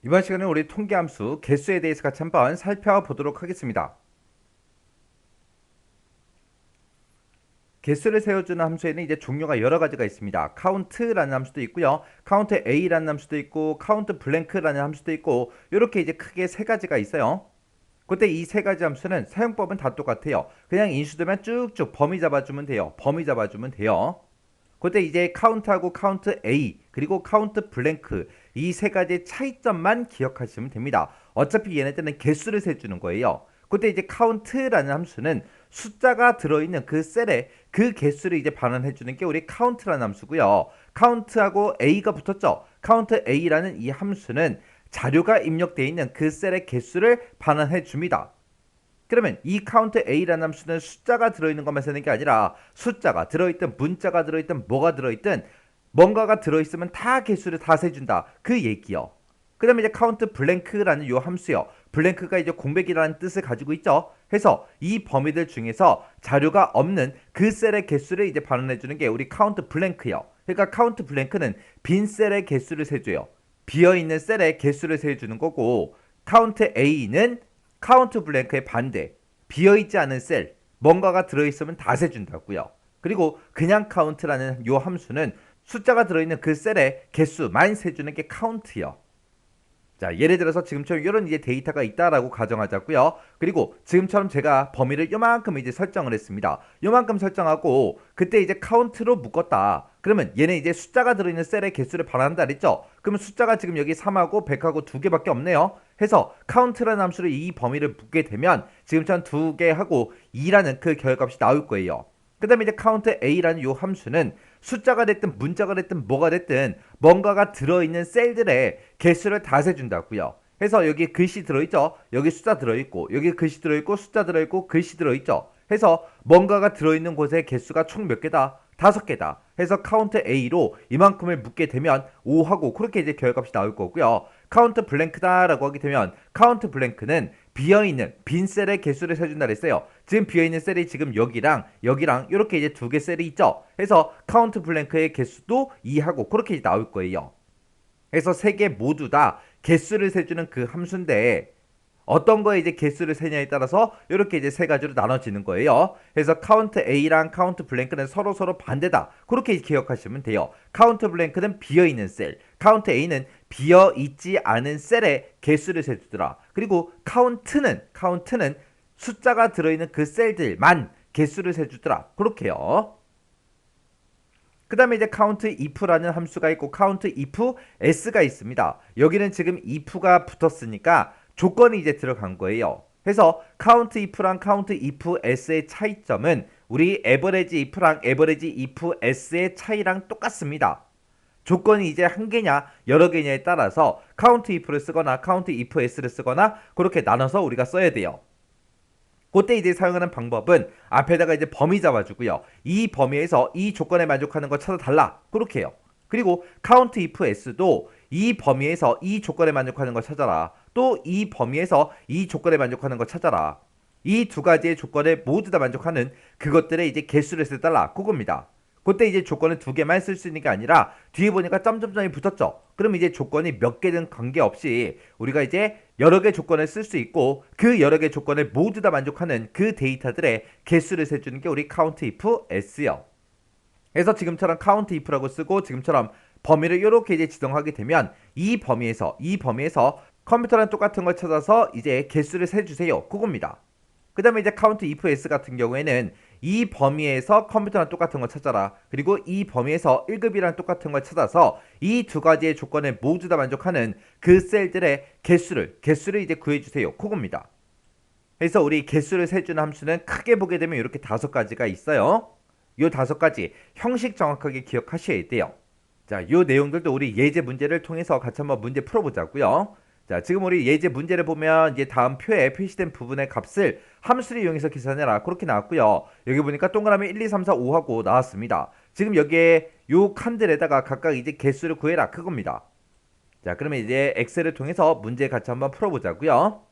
이번 시간에 우리 통계함수 개수에 대해서 같이 한번 살펴보도록 하겠습니다. 개수를 세워주는 함수에는 이제 종류가 여러 가지가 있습니다. count라는 함수도 있고요. count a라는 함수도 있고 count blank라는 함수도 있고 이렇게 이제 크게 세 가지가 있어요. 그때 이 세 가지 함수는 사용법은 다 똑같아요. 그냥 인수되면 쭉쭉 범위 잡아주면 돼요. 범위 잡아주면 돼요. 그때 이제 count하고 count a 그리고 count blank 이 세 가지의 차이점만 기억하시면 됩니다. 어차피 얘네들은 개수를 세주는 거예요. 그때 이제 count라는 함수는 숫자가 들어있는 그 셀에 그 개수를 이제 반환해주는 게 우리 count라는 함수고요. count하고 a가 붙었죠. count a라는 이 함수는 자료가 입력되어 있는 그 셀의 개수를 반환해 줍니다. 그러면 이 count a라는 함수는 숫자가 들어있는 것만 세는 게 아니라 숫자가 들어있든 문자가 들어있든 뭐가 들어있든 뭔가가 들어있으면 다 개수를 다 세준다. 그 얘기요. 그 다음에 이제 count blank라는 요 함수요. blank가 이제 공백이라는 뜻을 가지고 있죠. 해서 이 범위들 중에서 자료가 없는 그 셀의 개수를 이제 반환해주는 게 우리 count blank요. 그러니까 count blank는 빈 셀의 개수를 세줘요. 비어있는 셀의 개수를 세주는 거고 count a는 카운트 블랭크의 반대, 비어있지 않은 셀, 뭔가가 들어있으면 다 세준다고요. 그리고 그냥 카운트라는 요 함수는 숫자가 들어있는 그 셀의 개수만 세주는 게 카운트요. 자, 예를 들어서 지금처럼 이런 이제 데이터가 있다라고 가정하자고요. 그리고 지금처럼 제가 범위를 요만큼 이제 설정을 했습니다. 요만큼 설정하고 그때 이제 카운트로 묶었다. 그러면 얘는 이제 숫자가 들어있는 셀의 개수를 반환한다 그랬죠? 그러면 숫자가 지금 여기 3하고 100하고 2개밖에 없네요. 해서 카운트라는 함수를 이 범위를 묶게 되면 지금처럼 2개하고 2라는 그 결과값이 나올 거예요. 그 다음에 이제 count a라는 요 함수는 숫자가 됐든 문자가 됐든 뭐가 됐든 뭔가가 들어있는 셀들의 개수를 다 세준다고요. 해서 여기 글씨 들어있죠. 여기 숫자 들어있고 여기 글씨 들어있고 숫자 들어있고 글씨 들어있죠. 해서 뭔가가 들어있는 곳의 개수가 총 몇 개다? 5개다. 해서 count a로 이만큼을 묻게 되면 5하고 그렇게 이제 결과값이 나올 거고요. count blank다라고 하게 되면 count blank는 비어있는 빈 셀의 개수를 세준다 그랬어요. 지금 비어있는 셀이 지금 여기랑 여기랑 이렇게 이제 두 개 셀이 있죠. 해서 카운트 블랭크의 개수도 2하고 그렇게 이제 나올 거예요. 그래서 세 개 모두 다 개수를 세주는 그 함수인데 어떤 거에 이제 개수를 세냐에 따라서 이렇게 이제 세 가지로 나눠지는 거예요. 그래서 카운트 A랑 카운트 블랭크는 서로 반대다. 그렇게 기억하시면 돼요. 카운트 블랭크는 비어 있는 셀, 카운트 A는 비어 있지 않은 셀에 개수를 세주더라. 그리고 카운트는 숫자가 들어있는 그 셀들만 개수를 세주더라. 그렇게요. 그 다음에 이제 count if라는 함수가 있고 count if s가 있습니다. 여기는 지금 if가 붙었으니까 조건이 이제 들어간 거예요. 그래서 count if랑 count if s의 차이점은 우리 average if랑 average if s의 차이랑 똑같습니다. 조건이 이제 한 개냐 여러 개냐에 따라서 count if를 쓰거나 count if s를 쓰거나 그렇게 나눠서 우리가 써야 돼요. 그때 이제 사용하는 방법은 앞에다가 이제 범위 잡아주고요. 이 범위에서 이 조건에 만족하는 거 찾아달라. 그렇게 해요. 그리고 count if s도 이 범위에서 이 조건에 만족하는 거 찾아라. 또 이 범위에서 이 조건에 만족하는 거 찾아라. 이 두 가지의 조건에 모두 다 만족하는 그것들의 이제 개수를 써달라. 그겁니다. 그때 이제 조건을 두 개만 쓸 수 있는 게 아니라 뒤에 보니까 점점점이 붙었죠. 그럼 이제 조건이 몇 개든 관계없이 우리가 이제 여러 개 조건을 쓸 수 있고 그 여러 개 조건을 모두 다 만족하는 그 데이터들의 개수를 세주는 게 우리 count if s요. 그래서 지금처럼 count if라고 쓰고 지금처럼 범위를 이렇게 이제 지정하게 되면 이 범위에서 컴퓨터랑 똑같은 걸 찾아서 이제 개수를 세주세요. 그겁니다. 그 다음에 이제 count if s 같은 경우에는 이 범위에서 컴퓨터랑 똑같은 걸 찾아라. 그리고 이 범위에서 1급이랑 똑같은 걸 찾아서 이 두 가지의 조건에 모두 다 만족하는 그 셀들의 개수를 이제 구해주세요. 그겁니다. 그래서 우리 개수를 세주는 함수는 크게 보게 되면 이렇게 5가지가 있어요. 이 5가지 형식 정확하게 기억하셔야 돼요. 자, 이 내용들도 우리 예제 문제를 통해서 같이 한번 문제 풀어보자고요. 자, 지금 우리 예제 문제를 보면 이제 다음 표에 표시된 부분의 값을 함수를 이용해서 계산해라. 그렇게 나왔고요. 여기 보니까 동그라미 1, 2, 3, 4, 5하고 나왔습니다. 지금 여기에 요 칸들에다가 각각 이제 개수를 구해라. 그겁니다. 자, 그러면 이제 엑셀을 통해서 문제 같이 한번 풀어보자고요.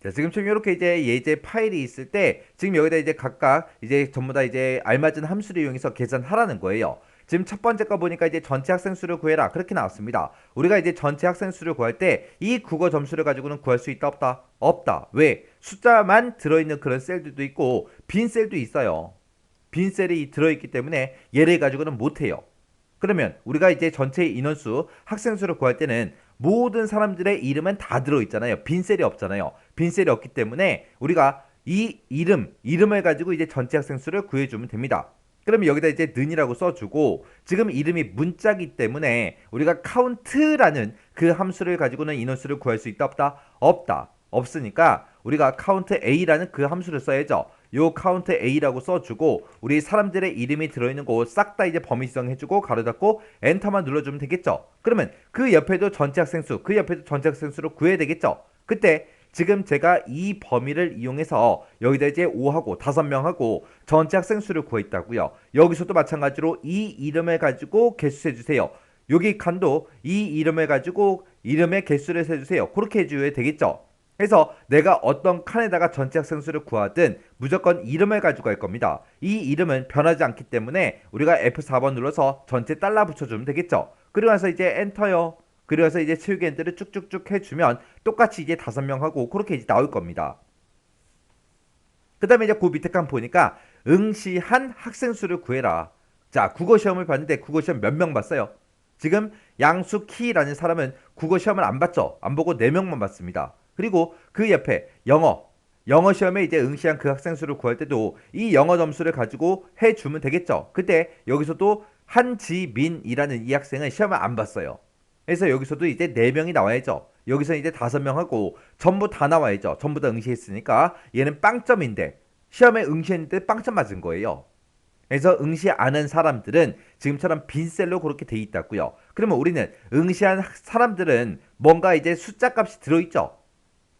자, 지금처럼 이렇게 이제 예제 파일이 있을 때 지금 여기다 이제 각각 이제 전부 다 이제 알맞은 함수를 이용해서 계산하라는 거예요. 지금 첫 번째 거 보니까 이제 전체 학생 수를 구해라 그렇게 나왔습니다. 우리가 이제 전체 학생 수를 구할 때 이 국어 점수를 가지고는 구할 수 있다 없다? 없다. 왜? 숫자만 들어있는 그런 셀들도 있고 빈 셀도 있어요. 빈 셀이 들어있기 때문에 얘를 가지고는 못해요. 그러면 우리가 이제 전체 인원수 학생 수를 구할 때는 모든 사람들의 이름은 다 들어있잖아요. 빈 셀이 없잖아요. 빈 셀이 없기 때문에 우리가 이 이름을 가지고 이제 전체 학생 수를 구해주면 됩니다. 그러면 여기다 이제 는이라고 써주고 지금 이름이 문자기 때문에 우리가 count라는 그 함수를 가지고는 인원수를 구할 수 있다 없다? 없다. 없으니까 우리가 count a라는 그 함수를 써야죠. 요 count a라고 써주고 우리 사람들의 이름이 들어있는 곳 싹 다 이제 범위 지정해주고 가로 닫고 엔터만 눌러주면 되겠죠. 그러면 그 옆에도 전체 학생 수, 그 옆에도 전체 학생 수를 구해야 되겠죠. 그때 지금 제가 이 범위를 이용해서 여기다 이제 5하고 5명하고 전체 학생 수를 구했다고요. 여기서도 마찬가지로 이 이름을 가지고 개수 세주세요. 여기 칸도 이 이름을 가지고 이름의 개수를 세주세요. 그렇게 해줘야 되겠죠. 그래서 내가 어떤 칸에다가 전체 학생 수를 구하든 무조건 이름을 가지고 할 겁니다. 이 이름은 변하지 않기 때문에 우리가 F4번 눌러서 전체 달라 붙여주면 되겠죠. 그리고 나서 이제 엔터요. 그래서 이제 채우기 엔터를 쭉쭉쭉 해주면 똑같이 이제 5명 하고 그렇게 이제 나올 겁니다. 그 다음에 이제 그 밑에 칸 보니까 응시한 학생 수를 구해라. 자, 국어 시험을 봤는데 국어 시험 몇 명 봤어요? 지금 양수키라는 사람은 국어 시험을 안 봤죠? 안 보고 4명만 봤습니다. 그리고 그 옆에 영어 시험에 이제 응시한 그 학생 수를 구할 때도 이 영어 점수를 가지고 해주면 되겠죠. 그때 여기서도 한지민이라는 이 학생은 시험을 안 봤어요. 그래서 여기서도 이제 4명이 나와야죠. 여기서 이제 5명 하고 전부 다 나와야죠. 전부 다 응시했으니까 얘는 빵점인데 시험에 응시했는데 빵점 맞은 거예요. 그래서 응시 안 한 사람들은 지금처럼 빈 셀로 그렇게 돼 있다고요. 그러면 우리는 응시한 사람들은 뭔가 이제 숫자 값이 들어있죠.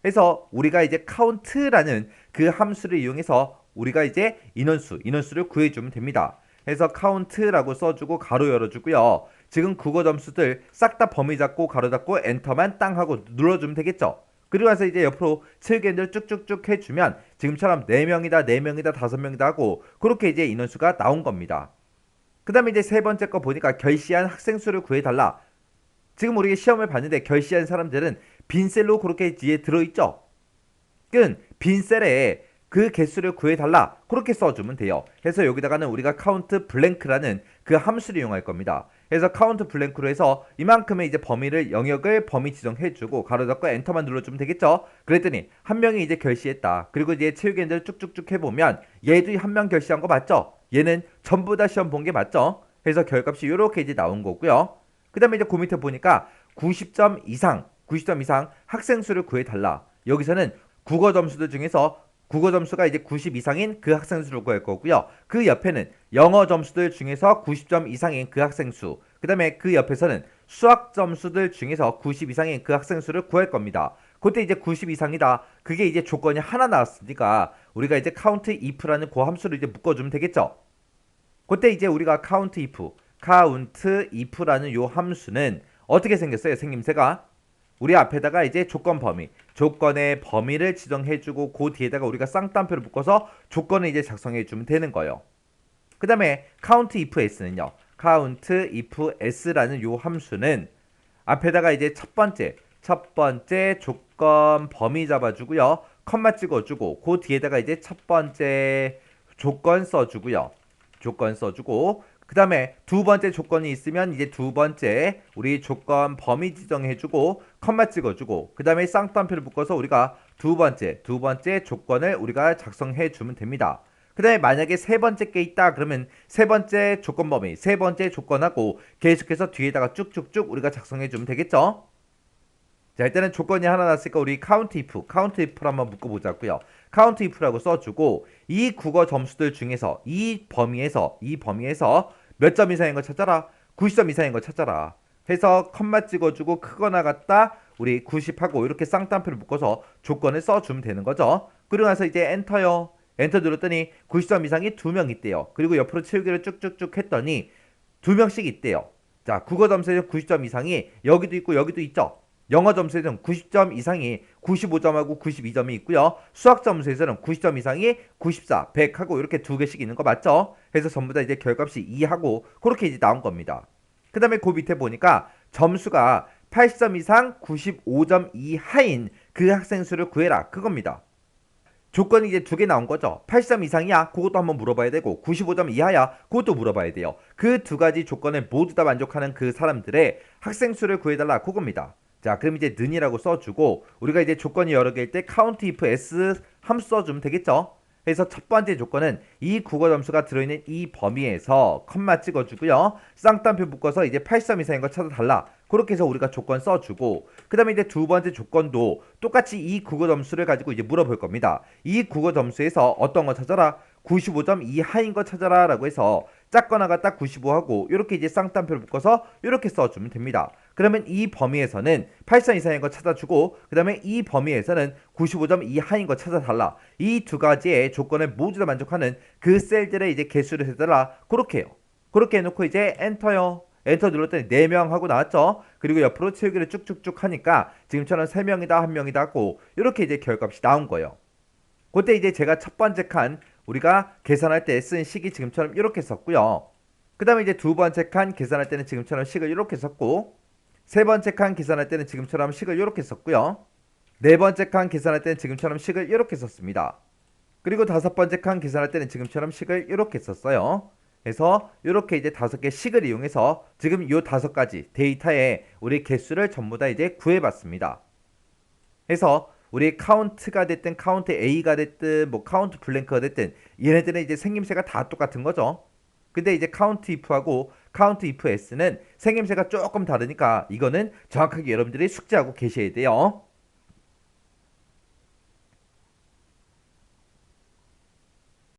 그래서 우리가 이제 count라는 그 함수를 이용해서 우리가 이제 인원수를 구해주면 됩니다. 그래서 count라고 써주고 가로 열어주고요. 지금 국어 점수들 싹 다 범위 잡고 가로 닫고 엔터만 땅 하고 눌러주면 되겠죠. 그리고 나서 이제 옆으로 체육인들 쭉쭉쭉 해주면 지금처럼 4명이다 4명이다 5명이다 하고 그렇게 이제 인원수가 나온 겁니다. 그 다음에 이제 세 번째 거 보니까 결시한 학생 수를 구해달라. 지금 우리가 시험을 봤는데 결시한 사람들은 빈셀로 그렇게 뒤에 들어있죠. 빈셀에 그 개수를 구해달라 그렇게 써주면 돼요. 그래서 여기다가는 우리가 count blank라는 그 함수를 이용할 겁니다. 그래서 count blank로 해서 이만큼의 이제 범위를 영역을 범위 지정해주고 가로 닫고 엔터만 눌러주면 되겠죠. 그랬더니 한 명이 이제 결시했다. 그리고 이제 체육인들 쭉쭉쭉 해보면 얘도 한 명 결시한 거 맞죠? 얘는 전부 다 시험 본 게 맞죠? 그래서 결값이 이렇게 이제 나온 거고요. 그 다음에 이제 그 밑에 보니까 90점 이상 학생 수를 구해달라. 여기서는 국어 점수들 중에서 국어 점수가 이제 90 이상인 그 학생 수를 구할 거고요. 그 옆에는 영어 점수들 중에서 90점 이상인 그 학생 수. 그 다음에 그 옆에서는 수학 점수들 중에서 90 이상인 그 학생 수를 구할 겁니다. 그때 이제 90 이상이다. 그게 이제 조건이 하나 나왔으니까 우리가 이제 count if라는 그 함수를 이제 묶어주면 되겠죠. 그때 이제 우리가 count if라는 요 함수는 어떻게 생겼어요? 생김새가 우리 앞에다가 이제 조건의 범위를 지정해주고 그 뒤에다가 우리가 쌍따옴표를 묶어서 조건을 이제 작성해주면 되는 거예요. 그 다음에 count if s는요. count if s라는 요 함수는 앞에다가 이제 첫 번째 조건 범위 잡아주고요. 컴마 찍어주고 그 뒤에다가 이제 첫 번째 조건 써주고요. 그 다음에 두 번째 조건이 있으면 이제 두 번째 우리 조건 범위 지정해주고 컴마 찍어주고 그 다음에 쌍따옴표를 묶어서 우리가 두 번째 조건을 우리가 작성해주면 됩니다. 그 다음에 만약에 세 번째 게 있다 그러면 세 번째 조건 범위 세 번째 조건하고 계속해서 뒤에다가 쭉쭉쭉 우리가 작성해주면 되겠죠. 자, 일단은 조건이 하나 났으니까 우리 count if를 한번 묶어보자고요. count if라고 써주고 이 국어 점수들 중에서 이 범위에서 몇 점 이상인 거 찾아라. 90점 이상인 거 찾아라. 해서 컴마 찍어주고 크거나 같다. 우리 90하고 이렇게 쌍따옴표를 묶어서 조건을 써주면 되는 거죠. 그리고 나서 이제 엔터요. 엔터 눌렀더니 90점 이상이 2명 있대요. 그리고 옆으로 채우기를 쭉쭉쭉 했더니 2명씩 있대요. 자, 국어 점수에서 90점 이상이 여기도 있고 여기도 있죠. 영어 점수에서는 90점 이상이 95점하고 92점이 있고요. 수학 점수에서는 90점 이상이 94, 100 하고 이렇게 두 개씩 있는 거 맞죠? 해서 전부 다 이제 결값이 2하고 그렇게 이제 나온 겁니다. 그 다음에 그 밑에 보니까 점수가 80점 이상 95점 이하인 그 학생 수를 구해라 그겁니다. 조건이 이제 두 개 나온 거죠. 80점 이상이야? 그것도 한번 물어봐야 되고 95점 이하야? 그것도 물어봐야 돼요. 그 두 가지 조건에 모두 다 만족하는 그 사람들의 학생 수를 구해달라 그겁니다. 자, 그럼 이제 는이라고 써주고 우리가 이제 조건이 여러 개일 때 count if s 함수 써주면 되겠죠. 그래서 첫 번째 조건은 이 국어 점수가 들어있는 이 범위에서 컴마 찍어주고요. 쌍따옴표 묶어서 이제 83 이상인 거 찾아달라. 그렇게 해서 우리가 조건 써주고 그 다음에 이제 두 번째 조건도 똑같이 이 국어 점수를 가지고 이제 물어볼 겁니다. 이 국어 점수에서 어떤 거 찾아라? 95점 이하인 거 찾아라 라고 해서 작거나가 딱 95하고 이렇게 이제 쌍따옴표를 묶어서 이렇게 써주면 됩니다. 그러면 이 범위에서는 83 이상인 거 찾아주고 그 다음에 이 범위에서는 95점 이하인 거 찾아달라. 이 두 가지의 조건을 모두 다 만족하는 그 셀들의 이제 개수를 세달라. 그렇게 해요. 그렇게 해놓고 이제 엔터요. 엔터 눌렀더니 4명 하고 나왔죠. 그리고 옆으로 채우기를 쭉쭉쭉 하니까 지금처럼 3명이다 1명이다 하고 이렇게 이제 결값이 나온 거예요. 그때 이제 제가 첫 번째 칸 우리가 계산할 때 쓴 식이 지금처럼 이렇게 썼고요. 그 다음에 이제 두 번째 칸 계산할 때는 지금처럼 식을 이렇게 썼고 세 번째 칸 계산할 때는 지금처럼 식을 이렇게 썼고요. 네 번째 칸 계산할 때는 지금처럼 식을 이렇게 썼습니다. 그리고 다섯 번째 칸 계산할 때는 지금처럼 식을 이렇게 썼어요. 그래서 이렇게 이제 5개 식을 이용해서 지금 요 5가지 데이터의 우리 개수를 전부 다 이제 구해봤습니다. 그래서 우리 카운트가 됐든 카운트 A가 됐든 뭐 카운트 블랭크가 됐든 얘네들은 이제 생김새가 다 똑같은 거죠. 근데 이제 카운트 if하고 카운트 if s는 생김새가 조금 다르니까 이거는 정확하게 여러분들이 숙지하고 계셔야 돼요.